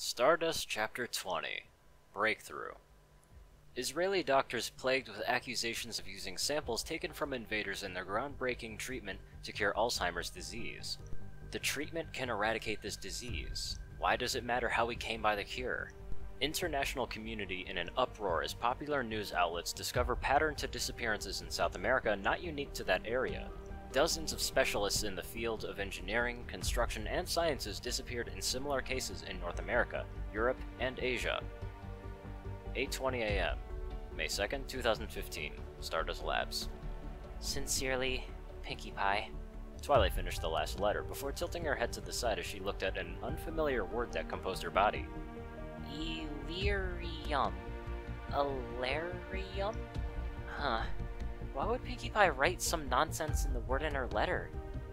Stardust Chapter 20 Breakthrough. Israeli doctors plagued with accusations of using samples taken from invaders in their groundbreaking treatment to cure Alzheimer's disease. The treatment can eradicate this disease. Why does it matter how we came by the cure? International community in an uproar as popular news outlets discover pattern to disappearances in South America not unique to that area. Dozens of specialists in the field of engineering, construction, and sciences disappeared in similar cases in North America, Europe, and Asia. 8:20 a.m. May 2nd, 2015. Stardust Labs. Sincerely, Pinkie Pie. Twilight finished the last letter before tilting her head to the side as she looked at an unfamiliar word that composed her body. Illyrium. Illyrium? Huh. Why would Pinkie Pie write some nonsense in the word in her letter?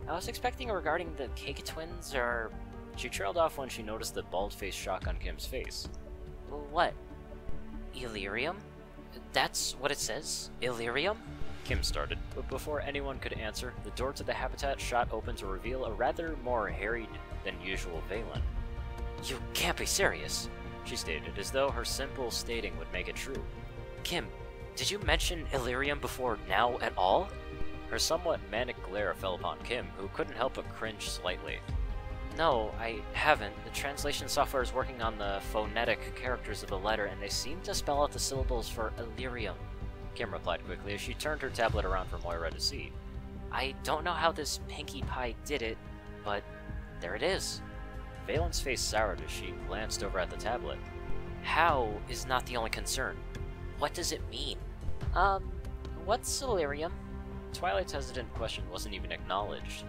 I was expecting regarding the Cake Twins or... She trailed off when she noticed the bald-faced shock on Kim's face. What? Illyrium? That's what it says? Illyrium? Kim started, but before anyone could answer, the door to the habitat shot open to reveal a rather more harried than usual Valen. You can't be serious, she stated, as though her simple stating would make it true. Kim, did you mention Illyrium before now at all? Her somewhat manic glare fell upon Kim, who couldn't help but cringe slightly. No, I haven't. The translation software is working on the phonetic characters of the letter, and they seem to spell out the syllables for Illyrium. Kim replied quickly as she turned her tablet around for Moira to see. I don't know how this Pinkie Pie did it, but there it is. Valen's face soured as she glanced over at the tablet. How is not the only concern. What does it mean? What's Illyrium? Twilight's hesitant question wasn't even acknowledged.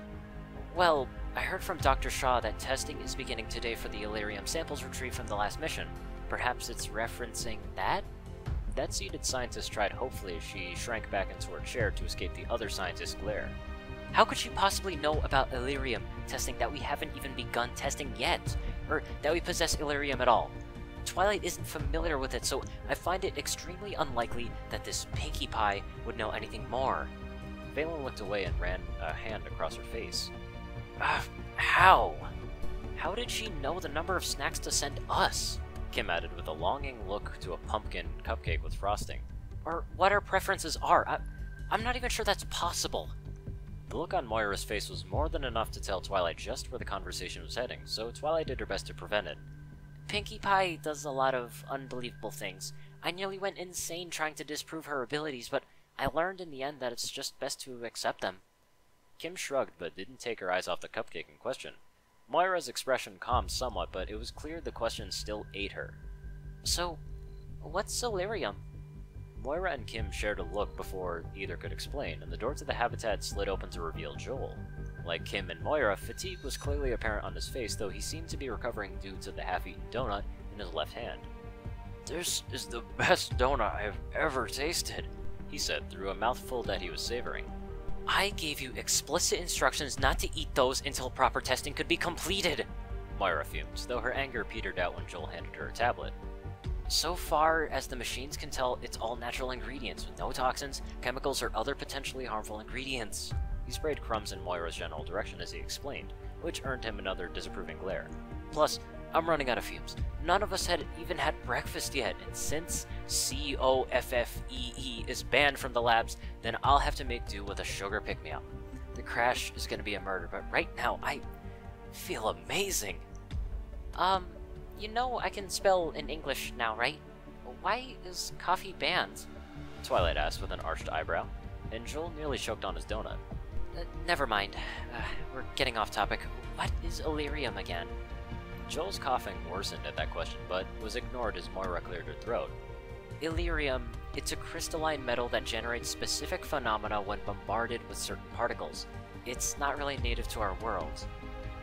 Well, I heard from Dr. Shaw that testing is beginning today for the Illyrium samples retrieved from the last mission. Perhaps it's referencing that? That seated scientist tried hopefully as she shrank back into her chair to escape the other scientist's glare. How could she possibly know about Illyrium testing that we haven't even begun testing yet? Or that we possess Illyrium at all? Twilight isn't familiar with it, so I find it extremely unlikely that this Pinkie Pie would know anything more. Valen looked away and ran a hand across her face. How? How did she know the number of snacks to send us? Kim added with a longing look to a pumpkin cupcake with frosting. Or what her preferences are. I'm not even sure that's possible. The look on Moira's face was more than enough to tell Twilight just where the conversation was heading, so Twilight did her best to prevent it. Pinkie Pie does a lot of unbelievable things. I nearly went insane trying to disprove her abilities, but I learned in the end that it's just best to accept them. Kim shrugged, but didn't take her eyes off the cupcake in question. Moira's expression calmed somewhat, but it was clear the question still ate her. So, what's Illyrium? Moira and Kim shared a look before either could explain, and the door to the habitat slid open to reveal Joel. Like Kim and Moira, fatigue was clearly apparent on his face, though he seemed to be recovering due to the half-eaten donut in his left hand. This is the best donut I've ever tasted, he said through a mouthful that he was savoring. I gave you explicit instructions not to eat those until proper testing could be completed, Moira fumed, though her anger petered out when Joel handed her a tablet. So far as the machines can tell, it's all natural ingredients with no toxins, chemicals, or other potentially harmful ingredients. He sprayed crumbs in Moira's general direction as he explained, which earned him another disapproving glare. Plus, I'm running out of fumes. None of us had even had breakfast yet, and since COFFEE is banned from the labs, then I'll have to make do with a sugar pick-me-up. The crash is gonna be a murder, but right now I feel amazing. You know I can spell in English now, right? Why is coffee banned? Twilight asked with an arched eyebrow, and Joel nearly choked on his donut. Never mind. We're getting off topic. What is Illyrium again? Joel's coughing worsened at that question, but was ignored as Moira cleared her throat. Illyrium, it's a crystalline metal that generates specific phenomena when bombarded with certain particles. It's not really native to our world.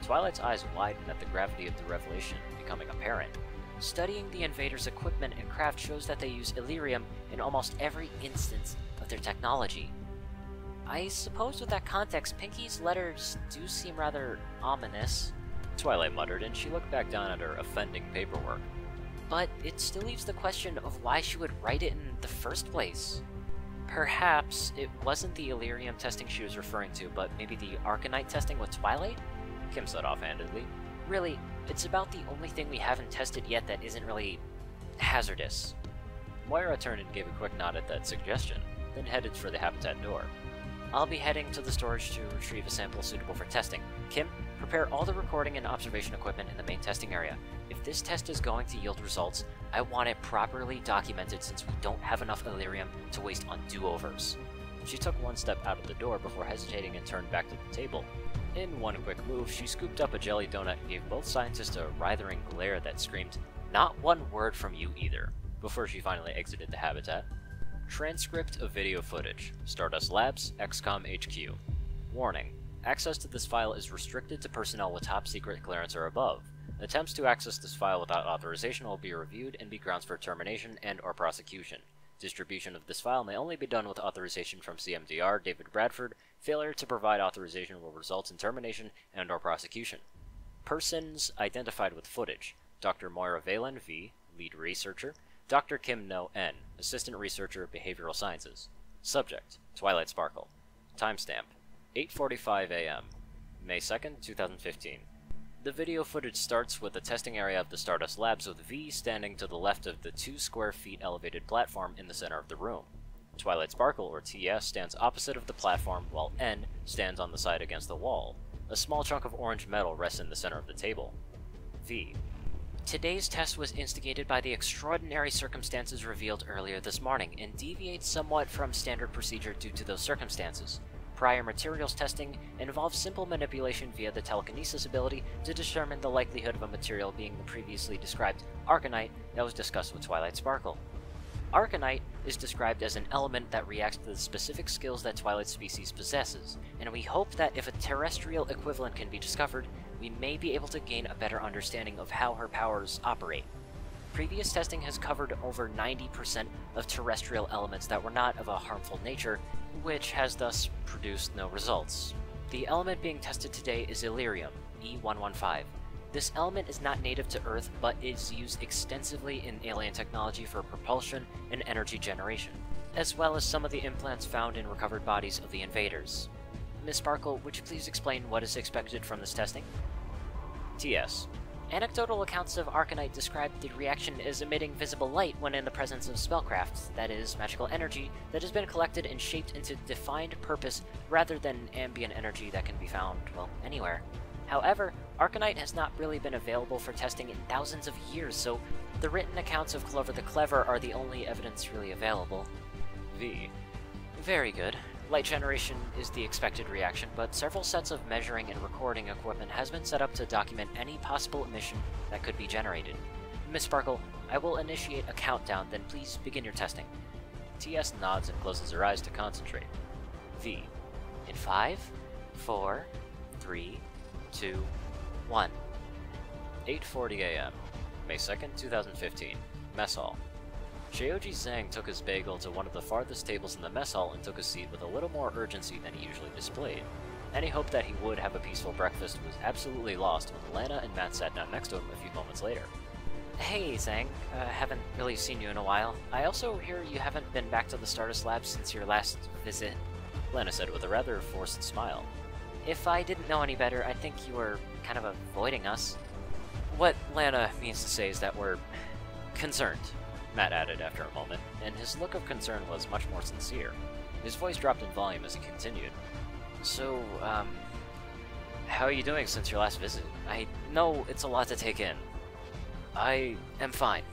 Twilight's eyes widened at the gravity of the revelation becoming apparent. Studying the invaders' equipment and craft shows that they use Illyrium in almost every instance of their technology. I suppose with that context, Pinkie's letters do seem rather ominous, Twilight muttered, and she looked back down at her offending paperwork. But it still leaves the question of why she would write it in the first place. Perhaps it wasn't the Illyrium testing she was referring to, but maybe the Arcanite testing with Twilight? Kim said offhandedly. Really, It's about the only thing we haven't tested yet that isn't really hazardous. Moira turned and gave a quick nod at that suggestion, then headed for the habitat door. I'll be heading to the storage to retrieve a sample suitable for testing. Kim, prepare all the recording and observation equipment in the main testing area. If this test is going to yield results, I want it properly documented since we don't have enough Illyrium to waste on do-overs. She took one step out of the door before hesitating and turned back to the table. In one quick move, she scooped up a jelly donut and gave both scientists a writhing glare that screamed, "Not one word from you either," before she finally exited the habitat. Transcript of video footage. Stardust Labs, XCOM HQ. Warning. Access to this file is restricted to personnel with top secret clearance or above. Attempts to access this file without authorization will be reviewed and be grounds for termination and/or prosecution. Distribution of this file may only be done with authorization from CMDR David Bradford. Failure to provide authorization will result in termination and/or prosecution. Persons identified with footage. Dr. Moira Valen, V., Lead Researcher. Dr. Kim No, N., Assistant Researcher, Behavioral Sciences. Subject, Twilight Sparkle. Timestamp, 8:45 a.m., May 2nd, 2015. The video footage starts with the testing area of the Stardust Labs with V standing to the left of the 2 square feet elevated platform in the center of the room. Twilight Sparkle, or TS, stands opposite of the platform, while N stands on the side against the wall. A small chunk of orange metal rests in the center of the table. V. Today's test was instigated by the extraordinary circumstances revealed earlier this morning and deviates somewhat from standard procedure due to those circumstances. Prior materials testing involves simple manipulation via the telekinesis ability to determine the likelihood of a material being the previously described arcanite that was discussed with Twilight Sparkle. Arcanite is described as an element that reacts to the specific skills that Twilight species possesses, and we hope that if a terrestrial equivalent can be discovered, we may be able to gain a better understanding of how her powers operate. Previous testing has covered over 90% of terrestrial elements that were not of a harmful nature, which has thus produced no results. The element being tested today is Illyrium, E115. This element is not native to Earth, but is used extensively in alien technology for propulsion and energy generation, as well as some of the implants found in recovered bodies of the invaders. Ms. Sparkle, would you please explain what is expected from this testing? TS. Anecdotal accounts of Arcanite describe the reaction as emitting visible light when in the presence of spellcraft, that is, magical energy that has been collected and shaped into defined purpose rather than ambient energy that can be found, well, anywhere. However, Arcanite has not really been available for testing in thousands of years, so the written accounts of Clover the Clever are the only evidence really available. V. Very good. Light generation is the expected reaction, but several sets of measuring and recording equipment has been set up to document any possible emission that could be generated. Miss Sparkle, I will initiate a countdown, then please begin your testing. TS nods and closes her eyes to concentrate. V. In 5, 4, 3, 2, 1. 8:40 a.m., May 2nd, 2015. Mess Hall. Shoji Zhang took his bagel to one of the farthest tables in the mess hall and took a seat with a little more urgency than he usually displayed. Any hope that he would have a peaceful breakfast was absolutely lost when Lana and Matt sat down next to him a few moments later. Hey, Zhang. Haven't really seen you in a while. I also hear you haven't been back to the Stardust Labs since your last visit, Lana said with a rather forced smile. If I didn't know any better, I'd think you were kind of avoiding us. What Lana means to say is that we're concerned, Matt added after a moment, and his look of concern was much more sincere. His voice dropped in volume as he continued. So, how are you doing since your last visit? I know it's a lot to take in. I am fine,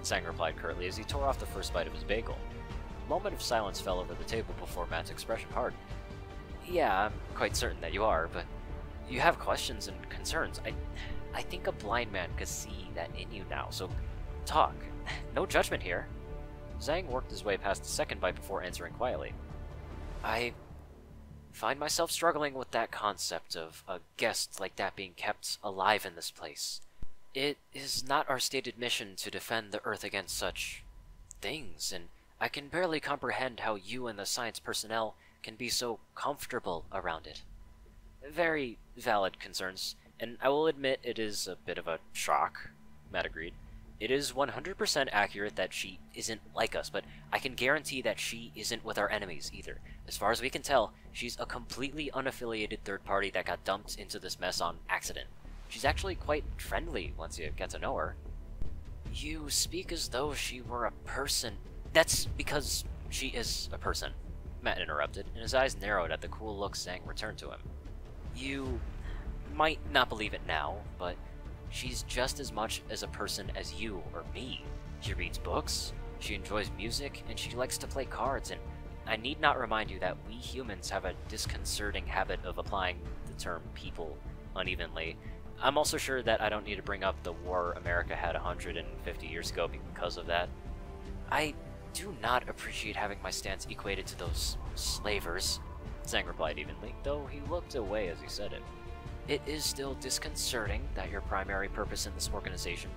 Zhang replied curtly as he tore off the first bite of his bagel. A moment of silence fell over the table before Matt's expression hardened. Yeah, I'm quite certain that you are, but you have questions and concerns. I think a blind man could see that in you now, so talk. No judgment here. Zhang worked his way past the second bite before answering quietly. I find myself struggling with that concept of a guest like that being kept alive in this place. It is not our stated mission to defend the Earth against such things, and I can barely comprehend how you and the science personnel can be so comfortable around it. Very valid concerns, and I will admit it is a bit of a shock, Matt agreed. It is 100% accurate that she isn't like us, but I can guarantee that she isn't with our enemies either. As far as we can tell, she's a completely unaffiliated third party that got dumped into this mess on accident. She's actually quite friendly once you get to know her. You speak as though she were a person. That's because she is a person, Matt interrupted, and his eyes narrowed at the cool look Zhang returned to him. You might not believe it now, but she's just as much as a person as you or me. She reads books, she enjoys music, and she likes to play cards, and I need not remind you that we humans have a disconcerting habit of applying the term people unevenly. I'm also sure that I don't need to bring up the war America had 150 years ago because of that. I do not appreciate having my stance equated to those slavers, Zhang replied evenly, though he looked away as he said it. It is still disconcerting that your primary purpose in this organization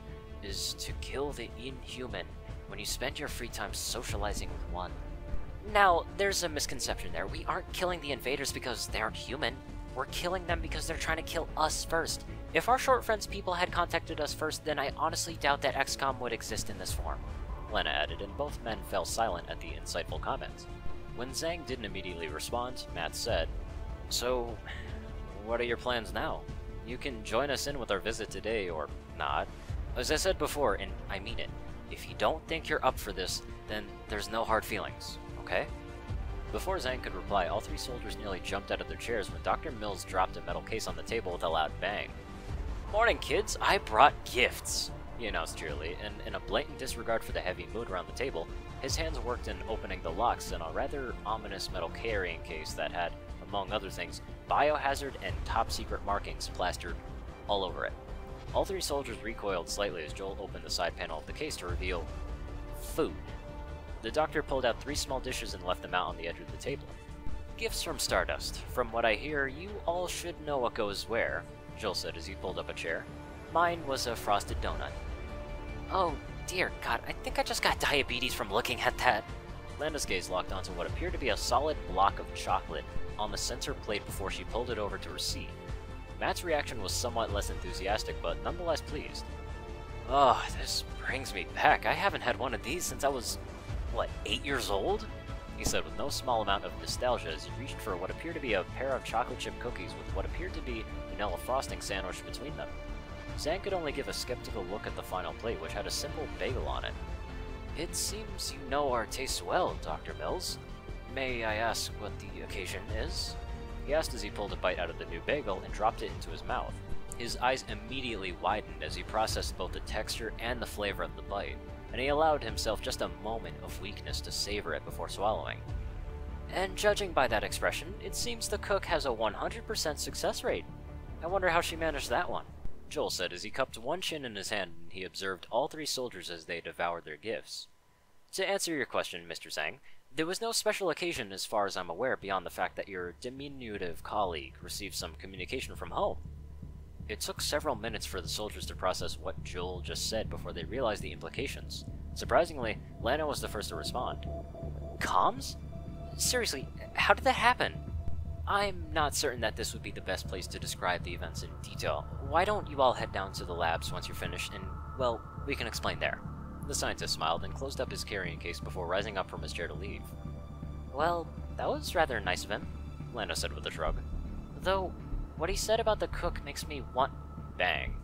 is to kill the inhuman when you spend your free time socializing with one. Now, there's a misconception there. We aren't killing the invaders because they aren't human. We're killing them because they're trying to kill us first. If our Short Friends people had contacted us first, then I honestly doubt that XCOM would exist in this form, Lena added, and both men fell silent at the insightful comments. When Zhang didn't immediately respond, Matt said, So, what are your plans now? You can join us in with our visit today, or not. As I said before, and I mean it, if you don't think you're up for this, then there's no hard feelings, okay? Before Zhang could reply, all three soldiers nearly jumped out of their chairs when Dr. Mills dropped a metal case on the table with a loud bang. Morning, kids! I brought gifts! He announced cheerily, and in a blatant disregard for the heavy mood around the table, his hands worked in opening the locks in a rather ominous metal carrying case that had, among other things, biohazard and top-secret markings plastered all over it. All three soldiers recoiled slightly as Joel opened the side panel of the case to reveal food. The doctor pulled out 3 small dishes and left them out on the edge of the table. Gifts from Stardust. From what I hear, you all should know what goes where, Joel said as he pulled up a chair. Mine was a frosted donut. Oh, dear God, I think I just got diabetes from looking at that. Landa's gaze locked onto what appeared to be a solid block of chocolate on the center plate before she pulled it over to her seat. Matt's reaction was somewhat less enthusiastic, but nonetheless pleased. Oh, this brings me back. I haven't had one of these since I was, 8 years old? He said with no small amount of nostalgia as he reached for what appeared to be a pair of chocolate chip cookies with what appeared to be vanilla frosting sandwiched between them. Zhang could only give a skeptical look at the final plate, which had a simple bagel on it. It seems you know our tastes well, Dr. Mills. May I ask what the occasion is? He asked as he pulled a bite out of the new bagel and dropped it into his mouth. His eyes immediately widened as he processed both the texture and the flavor of the bite, and he allowed himself just a moment of weakness to savor it before swallowing. And judging by that expression, it seems the cook has a 100% success rate. I wonder how she managed that one, Joel said as he cupped one chin in his hand and he observed all three soldiers as they devoured their gifts. To answer your question, Mr. Zhang, there was no special occasion as far as I'm aware beyond the fact that your diminutive colleague received some communication from home. It took several minutes for the soldiers to process what Joel just said before they realized the implications. Surprisingly, Lana was the first to respond. Comms? Seriously, how did that happen? I'm not certain that this would be the best place to describe the events in detail. Why don't you all head down to the labs once you're finished and, well, we can explain there. The scientist smiled and closed up his carrying case before rising up from his chair to leave. Well, that was rather nice of him, Lana said with a shrug. Though, what he said about the cook makes me want... Bang.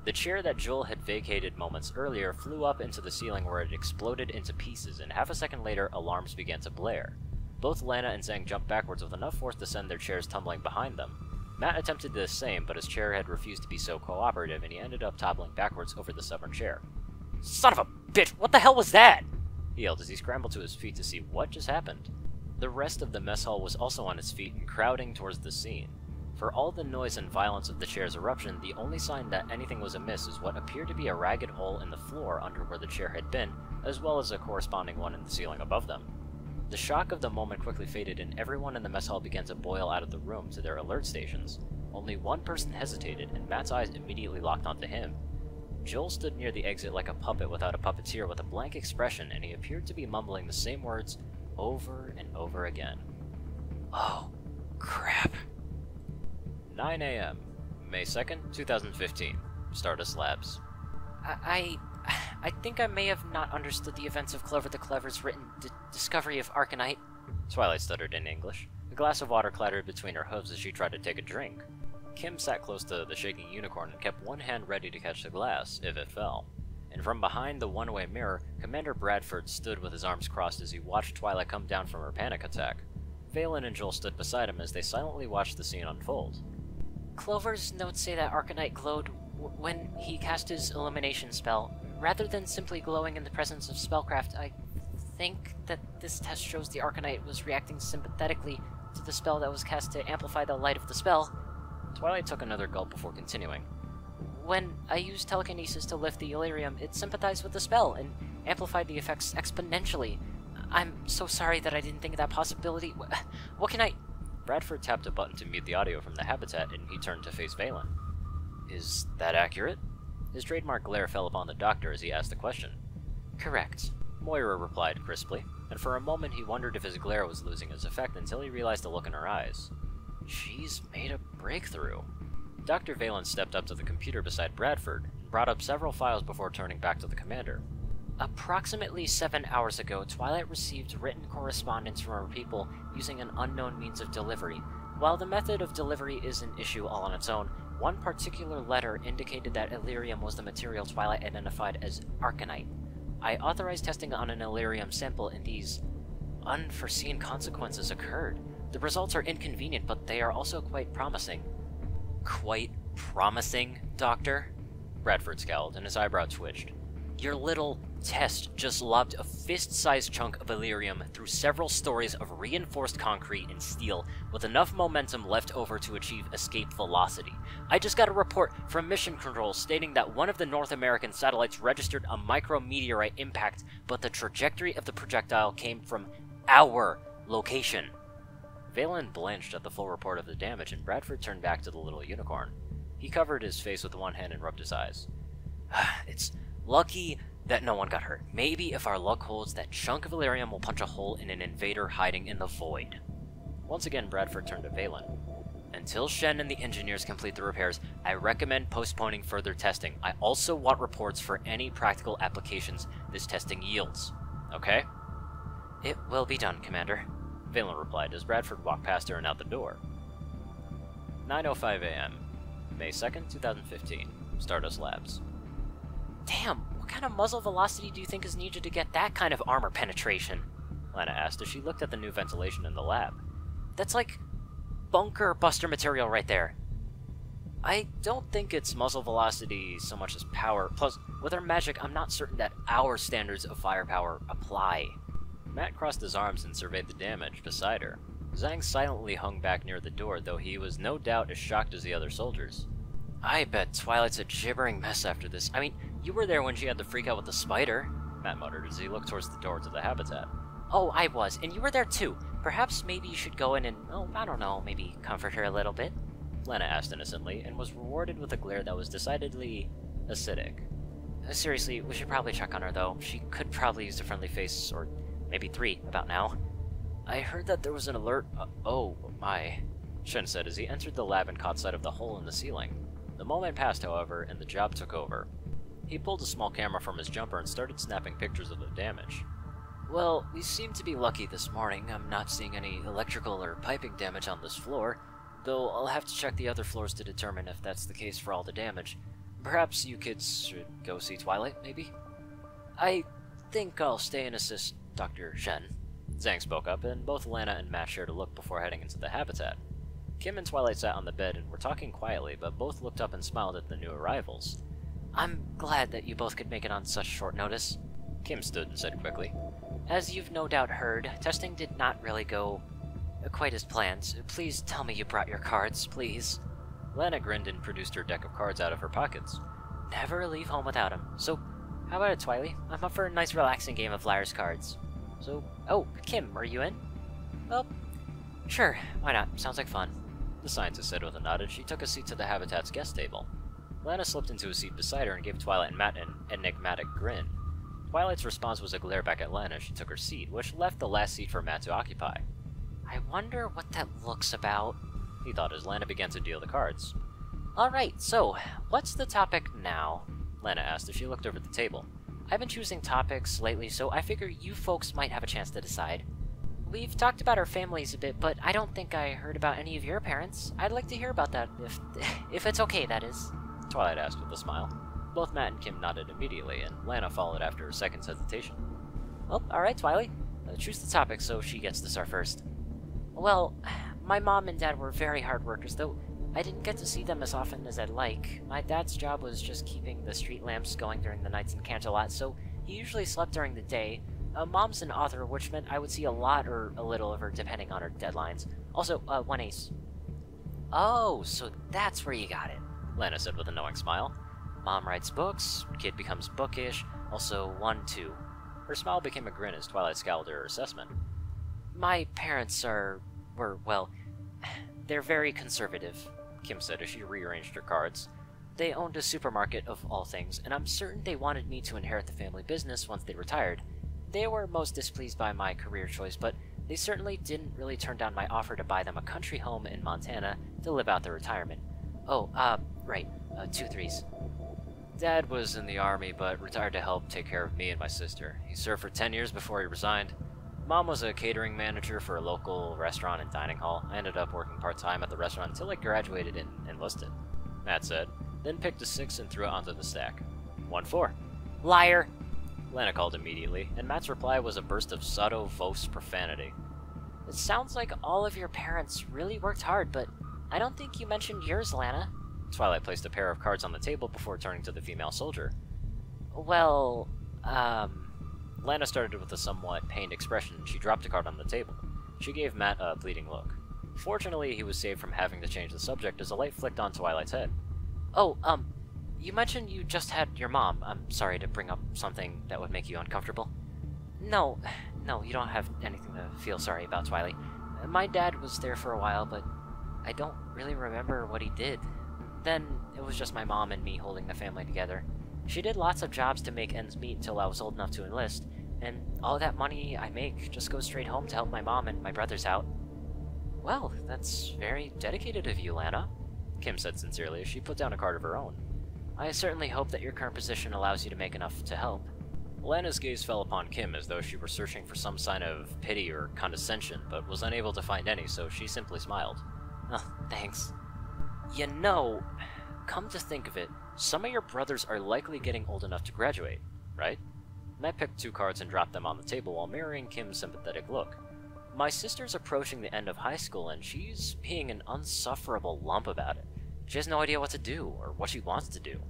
The chair that Joel had vacated moments earlier flew up into the ceiling where it exploded into pieces, and half a second later, alarms began to blare. Both Lana and Zhang jumped backwards with enough force to send their chairs tumbling behind them. Matt attempted the same, but his chair had refused to be so cooperative, and he ended up toppling backwards over the stubborn chair. Son of a bitch, what the hell was that? He yelled as he scrambled to his feet to see what just happened. The rest of the mess hall was also on its feet and crowding towards the scene. For all the noise and violence of the chair's eruption, the only sign that anything was amiss is what appeared to be a ragged hole in the floor under where the chair had been, as well as a corresponding one in the ceiling above them. The shock of the moment quickly faded and everyone in the mess hall began to boil out of the room to their alert stations. Only one person hesitated, and Matt's eyes immediately locked onto him. Joel stood near the exit like a puppet without a puppeteer with a blank expression, and he appeared to be mumbling the same words over and over again. Oh, crap. 9 a.m., May 2nd, 2015, Stardust Labs. I think I may have not understood the events of Clover the Clever's written discovery of Arcanite, Twilight stuttered in English. A glass of water clattered between her hooves as she tried to take a drink. Kim sat close to the shaking unicorn and kept one hand ready to catch the glass, if it fell. And from behind the one-way mirror, Commander Bradford stood with his arms crossed as he watched Twilight come down from her panic attack. Valen and Joel stood beside him as they silently watched the scene unfold. Clover's notes say that Arcanite glowed when he cast his illumination spell. Rather than simply glowing in the presence of spellcraft, I think that this test shows the Arcanite was reacting sympathetically to the spell that was cast to amplify the light of the spell. Twilight took another gulp before continuing. When I used telekinesis to lift the Illyrium, it sympathized with the spell and amplified the effects exponentially. I'm so sorry that I didn't think of that possibility. What can I... Bradford tapped a button to mute the audio from the habitat, and he turned to face Valen. Is that accurate? His trademark glare fell upon the doctor as he asked the question. Correct, Moira replied crisply, and for a moment he wondered if his glare was losing its effect until he realized the look in her eyes. She's made a breakthrough. Dr. Valen stepped up to the computer beside Bradford and brought up several files before turning back to the commander. Approximately 7 hours ago, Twilight received written correspondence from her people using an unknown means of delivery. While the method of delivery is an issue all on its own, one particular letter indicated that Illyrium was the material Twilight identified as Arcanite. I authorized testing on an Illyrium sample, and these unforeseen consequences occurred. The results are inconvenient, but they are also quite promising. Quite promising, Doctor? Bradford scowled, and his eyebrow twitched. Your little test just lobbed a fist-sized chunk of Illyrium through several stories of reinforced concrete and steel with enough momentum left over to achieve escape velocity. I just got a report from Mission Control stating that one of the North American satellites registered a micrometeorite impact, but the trajectory of the projectile came from our location. Valen blanched at the full report of the damage, and Bradford turned back to the little unicorn. He covered his face with one hand and rubbed his eyes. It's lucky that no one got hurt. Maybe if our luck holds, that chunk of Illyrium will punch a hole in an invader hiding in the void. Once again, Bradford turned to Valen. Until Shen and the engineers complete the repairs, I recommend postponing further testing. I also want reports for any practical applications this testing yields. Okay? It will be done, Commander, Valen replied as Bradford walked past her and out the door. 9:05 a.m. May 2nd, 2015. Stardust Labs. Damn, what kind of muzzle velocity do you think is needed to get that kind of armor penetration? Lana asked as she looked at the new ventilation in the lab. That's like bunker buster material right there. I don't think it's muzzle velocity so much as power. Plus, with our magic, I'm not certain that our standards of firepower apply. Matt crossed his arms and surveyed the damage beside her. Zhang silently hung back near the door, though he was no doubt as shocked as the other soldiers. I bet Twilight's a gibbering mess after this. I mean, you were there when she had the freak out with the spider, Matt muttered as he looked towards the door to the habitat. Oh, I was, and you were there too. Perhaps maybe you should go in and, oh, I don't know, maybe comfort her a little bit? Lena asked innocently, and was rewarded with a glare that was decidedly acidic. Seriously, we should probably check on her, though. She could probably use a friendly face, or maybe 3, about now. I heard that there was an alert. Oh, my, Shen said as he entered the lab and caught sight of the hole in the ceiling. The moment passed, however, and the job took over. He pulled a small camera from his jumper and started snapping pictures of the damage. Well, we seem to be lucky this morning. I'm not seeing any electrical or piping damage on this floor, though I'll have to check the other floors to determine if that's the case for all the damage. Perhaps you kids should go see Twilight, maybe? I think I'll stay and assist Dr. Shen. Zhang spoke up, and both Lana and Matt shared a look before heading into the habitat. Kim and Twilight sat on the bed and were talking quietly, but both looked up and smiled at the new arrivals. I'm glad that you both could make it on such short notice. Kim stood and said quickly. As you've no doubt heard, testing did not really go quite as planned. Please tell me you brought your cards, please. Lana grinned and produced her deck of cards out of her pockets. Never leave home without them. So, how about it, Twilight? I'm up for a nice relaxing game of Liar's Cards. So, oh, Kim, are you in? Well, sure, why not? Sounds like fun. The scientist said with a nod, and she took a seat to the habitat's guest table. Lana slipped into a seat beside her and gave Twilight and Matt an enigmatic grin. Twilight's response was a glare back at Lana as she took her seat, which left the last seat for Matt to occupy. I wonder what that looks about, he thought as Lana began to deal the cards. Alright, so, what's the topic now? Lana asked as she looked over the table. I've been choosing topics lately, so I figure you folks might have a chance to decide. we've talked about our families a bit, but I don't think I heard about any of your parents. I'd like to hear about that, if it's okay, that is. Twilight asked with a smile. Both Matt and Kim nodded immediately, and Lana followed after a second's hesitation. Well, alright, Twilight. Choose the topic so she gets to start first. Well, my mom and dad were very hard workers, though I didn't get to see them as often as I'd like. My dad's job was just keeping the street lamps going during the nights in Canterlot, so he usually slept during the day. Mom's an author, which meant I would see a lot or a little of her depending on her deadlines. Also, one ace. Oh, so that's where you got it, Lana said with a knowing smile. Mom writes books, kid becomes bookish, also 1-2. Her smile became a grin as Twilight scowled at her assessment. My parents well, they're very conservative, Kim said as she rearranged her cards. They owned a supermarket of all things, and I'm certain they wanted me to inherit the family business once they retired. They were most displeased by my career choice, but they certainly didn't really turn down my offer to buy them a country home in Montana to live out their retirement. Oh, right, 2 3s. Dad was in the army, but retired to help take care of me and my sister. He served for 10 years before he resigned. Mom was a catering manager for a local restaurant and dining hall. I ended up working part-time at the restaurant until I graduated and enlisted, Matt said, then picked a 6 and threw it onto the stack. 1-4. Liar! Lana called immediately, and Matt's reply was a burst of sotto-voce profanity. It sounds like all of your parents really worked hard, but I don't think you mentioned yours, Lana. Twilight placed a pair of cards on the table before turning to the female soldier. Well, Lana started with a somewhat pained expression, and she dropped a card on the table. She gave Matt a pleading look. Fortunately, he was saved from having to change the subject as a light flicked on Twilight's head. Oh, you mentioned you just had your mom. I'm sorry to bring up something that would make you uncomfortable. No, you don't have anything to feel sorry about, Twilight. My dad was there for a while, but I don't really remember what he did. Then, it was just my mom and me holding the family together. She did lots of jobs to make ends meet until I was old enough to enlist, and all that money I make just goes straight home to help my mom and my brothers out. Well, that's very dedicated of you, Lana, Kim said sincerely as she put down a card of her own. I certainly hope that your current position allows you to make enough to help. Lana's gaze fell upon Kim as though she were searching for some sign of pity or condescension, but was unable to find any, so she simply smiled. Oh, thanks. You know, come to think of it, some of your brothers are likely getting old enough to graduate, right? Matt picked 2 cards and dropped them on the table while mirroring Kim's sympathetic look. My sister's approaching the end of high school and she's being an unsufferable lump about it. She has no idea what to do or what she wants to do.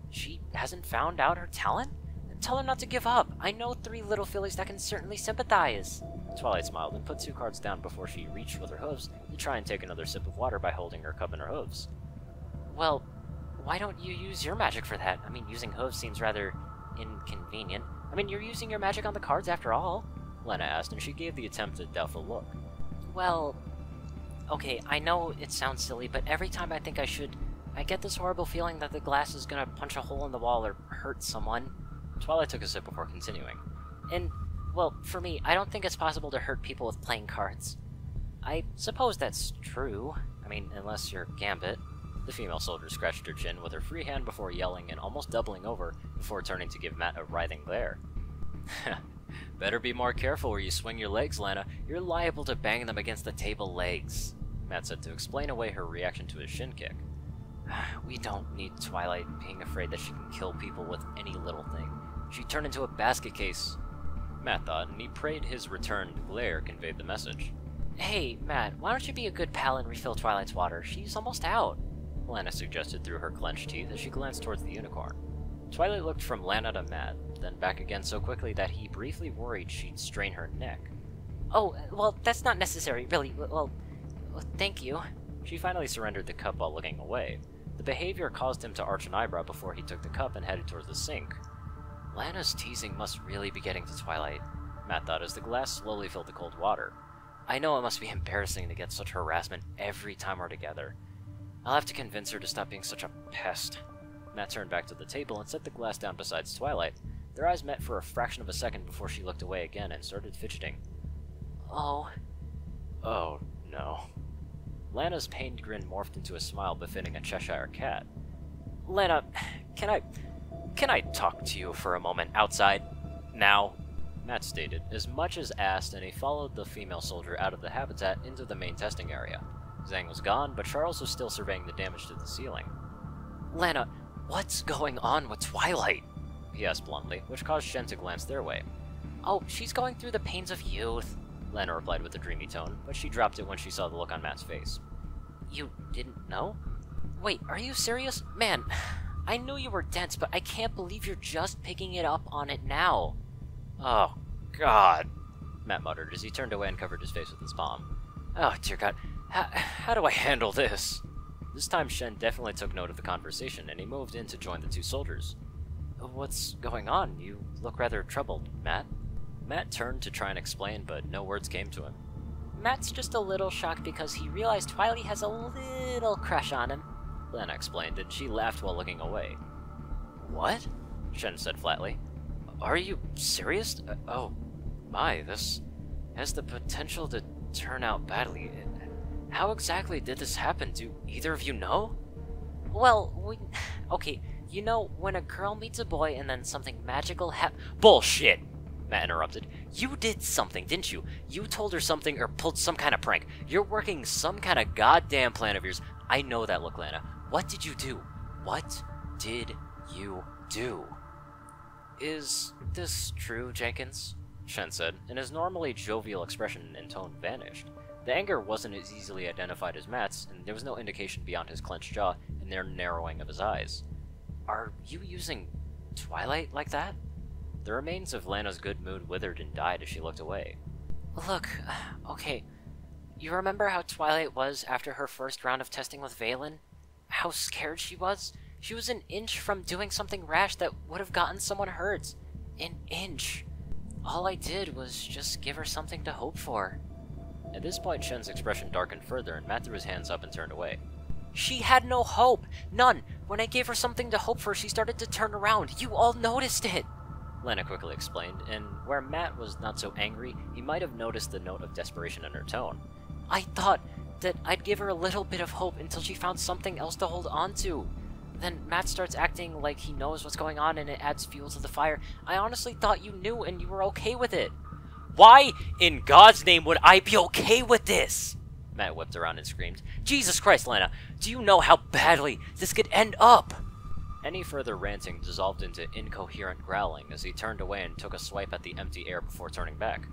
She hasn't found out her talent? Tell her not to give up. I know 3 little fillies that can certainly sympathize. Twilight smiled and put 2 cards down before she reached with her hooves to try and take another sip of water by holding her cup in her hooves. Well, why don't you use your magic for that? I mean, using hooves seems rather inconvenient. I mean, you're using your magic on the cards after all. Lana asked, and she gave the attempt a doubtful look. Well, okay, I know it sounds silly, but every time I think I should, I get this horrible feeling that the glass is gonna punch a hole in the wall or hurt someone. Twilight took a sip before continuing. And, well, for me, I don't think it's possible to hurt people with playing cards. I suppose that's true. I mean, unless you're Gambit. The female soldier scratched her chin with her free hand before yelling and almost doubling over before turning to give Matt a writhing glare. Better be more careful where you swing your legs, Lana. You're liable to bang them against the table legs, Matt said to explain away her reaction to his shin kick. We don't need Twilight being afraid that she can kill people with any little thing. She turned into a basket case, Matt thought, and he prayed his returned glare conveyed the message. Hey, Matt, why don't you be a good pal and refill Twilight's water? She's almost out, Lana suggested through her clenched teeth as she glanced towards the unicorn. Twilight looked from Lana to Matt, then back again so quickly that he briefly worried she'd strain her neck. Oh, well, that's not necessary, really. Well, thank you. She finally surrendered the cup while looking away. The behavior caused him to arch an eyebrow before he took the cup and headed towards the sink. Lana's teasing must really be getting to Twilight, Matt thought as the glass slowly filled the cold water. I know it must be embarrassing to get such harassment every time we're together. I'll have to convince her to stop being such a pest. Matt turned back to the table and set the glass down beside Twilight. Their eyes met for a fraction of a second before she looked away again and started fidgeting. Oh. Oh, no. Lana's pained grin morphed into a smile befitting a Cheshire cat. Lana, can I talk to you for a moment outside? Now? Matt stated, as much as asked, and he followed the female soldier out of the habitat into the main testing area. Zhang was gone, but Charles was still surveying the damage to the ceiling. Lana, what's going on with Twilight? He asked bluntly, which caused Shen to glance their way. Oh, she's going through the pains of youth, Lana replied with a dreamy tone, but she dropped it when she saw the look on Matt's face. You didn't know? Wait, are you serious? Man, I knew you were dense, but I can't believe you're just picking it up on it now. Oh, God, Matt muttered as he turned away and covered his face with his palm. Oh, dear God, how do I handle this? This time Shen definitely took note of the conversation, and he moved in to join the two soldiers. What's going on? You look rather troubled, Matt. Matt turned to try and explain, but no words came to him. Matt's just a little shocked because he realized Twilight has a little crush on him, Lana explained, and she laughed while looking away. What? Shen said flatly. Are you serious? Oh, my, this has the potential to turn out badly. How exactly did this happen? Do either of you know? Well, okay, you know, when a girl meets a boy and then something magical Bullshit! Matt interrupted. You did something, didn't you? You told her something or pulled some kind of prank. You're working some kind of goddamn plan of yours. I know that look, Lana. What did you do? What did you do? Is this true, Jenkins? Shen said, and his normally jovial expression and tone vanished. The anger wasn't as easily identified as Matt's, and there was no indication beyond his clenched jaw and their narrowing of his eyes. Are you using Twilight like that? The remains of Lana's good mood withered and died as she looked away. Look, okay, you remember how Twilight was after her first round of testing with Valen? How scared she was? She was an inch from doing something rash that would have gotten someone hurt. An inch. All I did was just give her something to hope for. At this point, Shen's expression darkened further, and Matt threw his hands up and turned away. She had no hope. None. When I gave her something to hope for, she started to turn around. You all noticed it. Lana quickly explained, and where Matt was not so angry, he might have noticed the note of desperation in her tone. I thought that I'd give her a little bit of hope until she found something else to hold on to. Then Matt starts acting like he knows what's going on and it adds fuel to the fire. I honestly thought you knew and you were okay with it. Why in God's name would I be okay with this? Matt whipped around and screamed. Jesus Christ, Lana, do you know how badly this could end up? Any further ranting dissolved into incoherent growling as he turned away and took a swipe at the empty air before turning back.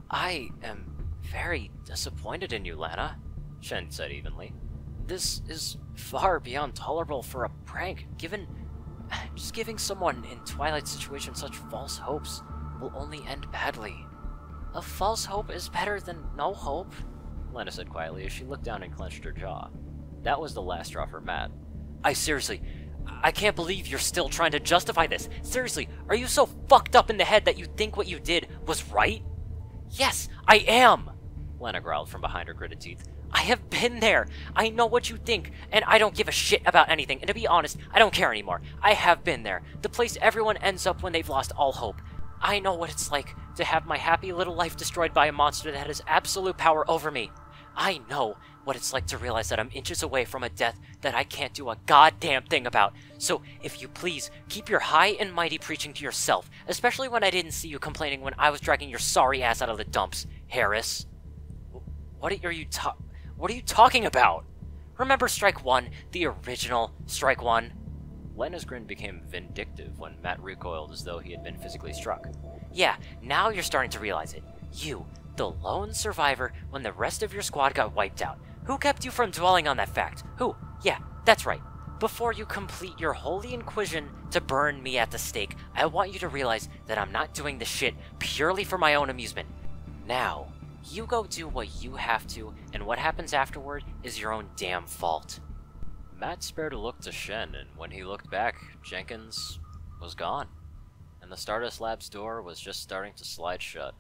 I am very disappointed in you, Lana, Shen said evenly. This is far beyond tolerable for a prank. Just giving someone in Twilight's situation such false hopes will only end badly. A false hope is better than no hope, Lana said quietly as she looked down and clenched her jaw. That was the last straw for Matt. I can't believe you're still trying to justify this. Seriously, are you so fucked up in the head that you think what you did was right? Yes, I am, Lana growled from behind her gritted teeth. I have been there. I know what you think, and I don't give a shit about anything, and to be honest, I don't care anymore. I have been there. The place everyone ends up when they've lost all hope. I know what it's like to have my happy little life destroyed by a monster that has absolute power over me. I know what it's like to realize that I'm inches away from a death that I can't do a goddamn thing about. So, if you please, keep your high and mighty preaching to yourself, especially when I didn't see you complaining when I was dragging your sorry ass out of the dumps, Harris. What are you talking about? Remember Strike 1, the original Strike 1? Lena's grin became vindictive when Matt recoiled as though he had been physically struck. Yeah, now you're starting to realize it. You, the lone survivor when the rest of your squad got wiped out. Who kept you from dwelling on that fact? Who? Yeah, that's right. Before you complete your holy inquisition to burn me at the stake, I want you to realize that I'm not doing this shit purely for my own amusement. Now, you go do what you have to, and what happens afterward is your own damn fault. Matt spared a look to Shen, and when he looked back, Jenkins was gone, and the Stardust Lab's door was just starting to slide shut.